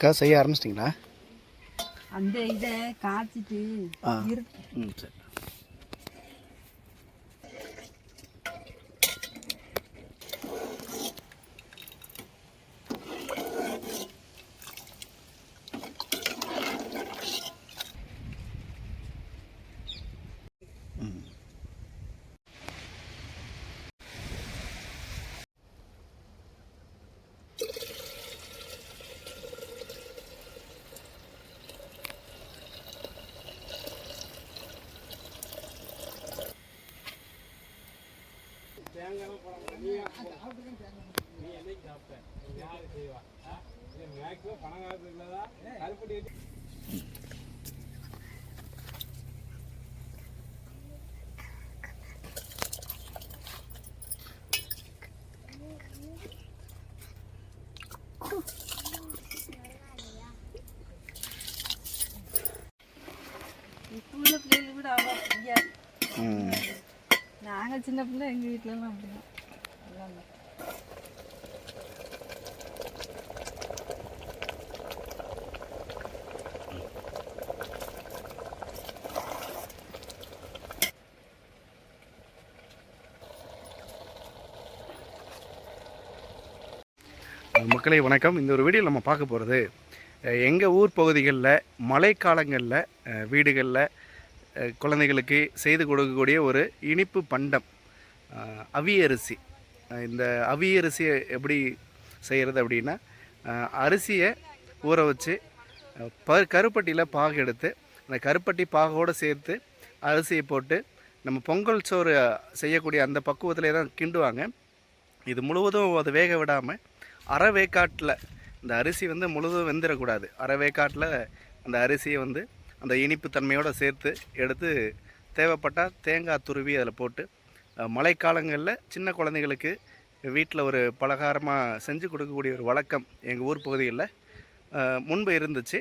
அக்கா செய்ய ஆரம்பிச்சிட்டிங்களா? அந்த இதை காய்ச்சிட்டு சரி. உள்ள பிள்ளைகள் கூட அவ்வளோ தெரியாது. நாங்கள் சின்ன பிள்ளை எங்கள் வீட்டிலலாம் அப்படிதான். மக்களே வணக்கம். இந்த ஒரு வீடியோவில் நம்ம பார்க்க போகிறது எங்கள் ஊர் பகுதிகளில் மழைக்காலங்களில் வீடுகளில் குழந்தைகளுக்கு செய்து கொடுக்கக்கூடிய ஒரு இனிப்பு பண்டம் அவியரிசி. இந்த அவியரிசியை எப்படி செய்கிறது அப்படின்னா, அரிசியை ஊற வச்சு கருப்பட்டியில் பாகு எடுத்து அந்த கருப்பட்டி பாகோடு சேர்த்து அரிசியை போட்டு நம்ம பொங்கல் சோறு செய்யக்கூடிய அந்த பக்குவத்திலே தான் கிண்டுவாங்க. இது முழுவதும் அதை வேக விடாமல் அரை வேக்காட்டில், இந்த அரிசி வந்து முழுதும் வெந்துடக்கூடாது, அரை வேக்காட்டில் அந்த அரிசியை வந்து அந்த இனிப்பு தன்மையோடு சேர்த்து எடுத்து தேவைப்பட்டால் தேங்காய் துருவி அதில் போட்டு மழைக்காலங்களில் சின்ன குழந்தைகளுக்கு வீட்டில் ஒரு பலகாரமாக செஞ்சு கொடுக்கக்கூடிய ஒரு வழக்கம் எங்கள் ஊர் பகுதிகளில் முன்பு இருந்துச்சு.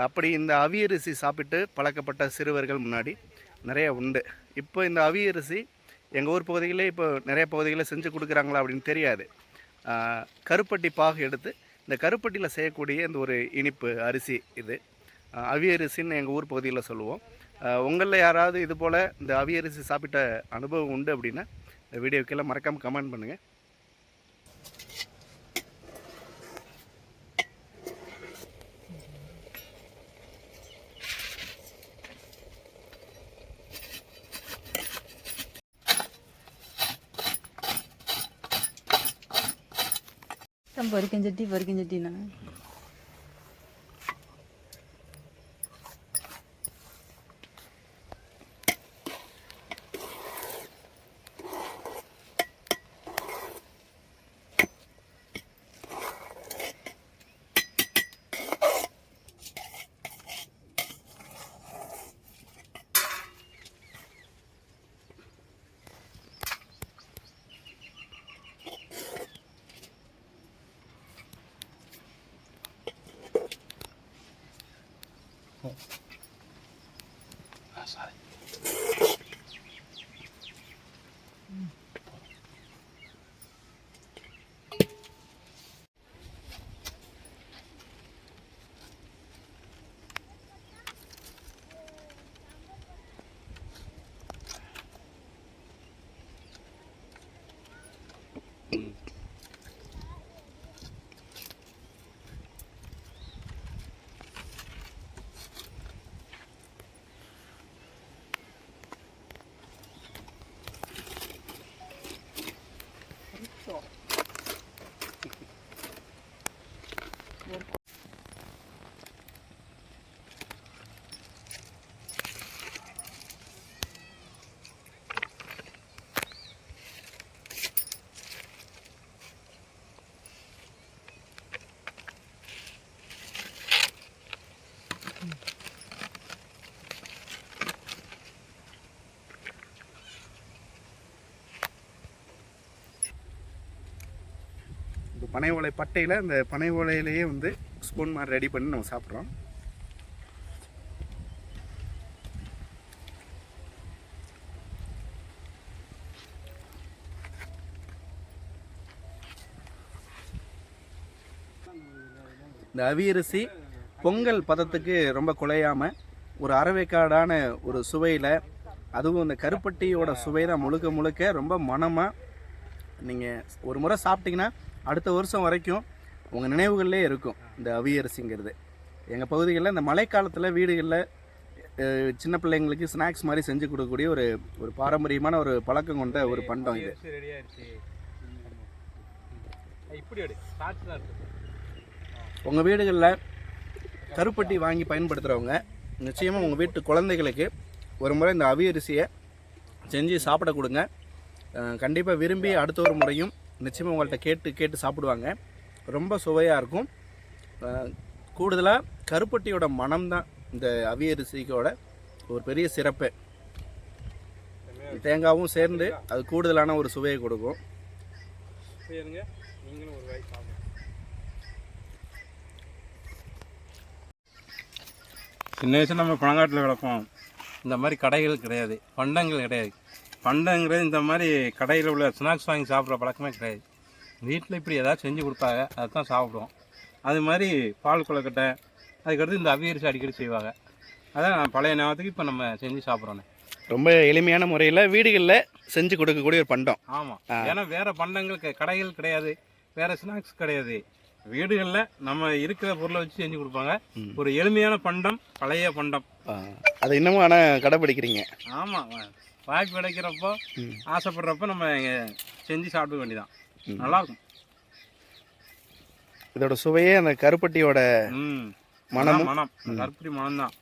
அப்படி இந்த அவியரிசி சாப்பிட்டு பழக்கப்பட்ட சிறுவர்கள் முன்னாடி நிறைய உண்டு. இப்போ இந்த அவியரிசி எங்கள் ஊர் பகுதிகளே இப்போ நிறைய பகுதிகளில் செஞ்சு கொடுக்குறாங்களா அப்படின்னு தெரியாது. கருப்பட்டி பாகு எடுத்து இந்த கருப்பட்டியில் செய்யக்கூடிய இந்த ஒரு இனிப்பு அரிசி இது அவியரிசின்னு எங்கள் ஊர் பகுதியில் சொல்லுவோம். உங்களில் யாராவது இது போல் இந்த அவியரிசி சாப்பிட்ட அனுபவம் உண்டு அப்படின்னா இந்த வீடியோக்கெல்லாம் மறக்காமல் கமெண்ட் பண்ணுங்கள். பொரிக்கஞ்சட்டினா இப்போ பனை ஓலை பட்டையில் அந்த பனை ஓலையிலேயே வந்து ஸ்பூன் மாதிரி ரெடி பண்ணி நம்ம சாப்பிட்றோம். இந்த அவியரிசி பொங்கல் பதத்துக்கு ரொம்ப குலையாமல் ஒரு அரைவேக்காடான ஒரு சுவையில், அதுவும் இந்த கருப்பட்டியோட சுவை தான் முழுக்க முழுக்க ரொம்ப மனமாக. நீங்கள் ஒரு முறை சாப்பிட்டீங்கன்னா அடுத்த வருஷம் வரைக்கும் உங்கள் நினைவுகள்லே இருக்கும் இந்த அவியரிசிங்கிறது. எங்கள் பகுதிகளில் இந்த மழைக்காலத்தில் வீடுகளில் சின்ன பிள்ளைங்களுக்கு ஸ்நாக்ஸ் மாதிரி செஞ்சு கொடுக்கக்கூடிய ஒரு பாரம்பரியமான ஒரு பழக்கம் கொண்ட ஒரு பண்டம் இது. உங்கள் வீடுகளில் கருப்பட்டி வாங்கி பயன்படுத்துகிறவங்க நிச்சயமாக உங்கள் வீட்டு குழந்தைகளுக்கு ஒரு முறை இந்த அவியரிசியை செஞ்சு சாப்பிட கொடுங்க. கண்டிப்பாக விரும்பி அடுத்த ஒரு முறையும் நிச்சயமாக உங்கள்கிட்ட கேட்டு சாப்பிடுவாங்க. ரொம்ப சுவையாக இருக்கும். கூடுதலாக கருப்பட்டியோட மனம்தான் இந்த அவியரிசிக்கோட ஒரு பெரிய சிறப்பு. தேங்காவும் சேர்ந்து அது கூடுதலான ஒரு சுவையை கொடுக்கும். சின்ன வயசில் நம்ம பழங்காட்டில் கிடப்போம். இந்த மாதிரி கடைகள் கிடையாது, பண்டங்கள் கிடையாது. பண்டங்கிறது இந்த மாதிரி கடையில் உள்ள ஸ்நாக்ஸ் வாங்கி சாப்பிட்ற பழக்கமே கிடையாது. வீட்டில் இப்படி ஏதாவது செஞ்சு கொடுத்தாங்க, அதை தான் சாப்பிடுவோம். அது மாதிரி பால் கொழுக்கட்டை, அதுக்கடுத்து இந்த அவியரிசி அடிக்கடி செய்வாங்க. அதான் பழைய ஞாபகத்துக்கு இப்போ நம்ம செஞ்சு சாப்பிட்றோண்ணே. ரொம்ப எளிமையான முறையில் வீடுகளில் செஞ்சு கொடுக்கக்கூடிய ஒரு பண்டம். ஆமாம், ஏன்னா வேறு பண்டங்கள் கடைகள் கிடையாது, வேறு ஸ்நாக்ஸ் கிடையாது. வீடுகளில் நம்ம இருக்கிற பொருளை வச்சு செஞ்சு கொடுப்பாங்க. ஒரு எளிமையான பண்டம், பழைய பண்டம். அதை இன்னமும் ஆனால் கடைப்பிடிக்கிறீங்க. ஆமாம், வாய்ப்பு கிடைக்கிறப்போ ஆசைப்படுறப்ப நம்ம செஞ்சு சாப்பிட வேண்டியதான். நல்லாயிருக்கும். இதோட சுவையே அந்த கருப்பட்டியோட மனம், கருப்பட்டி மனம் தான்.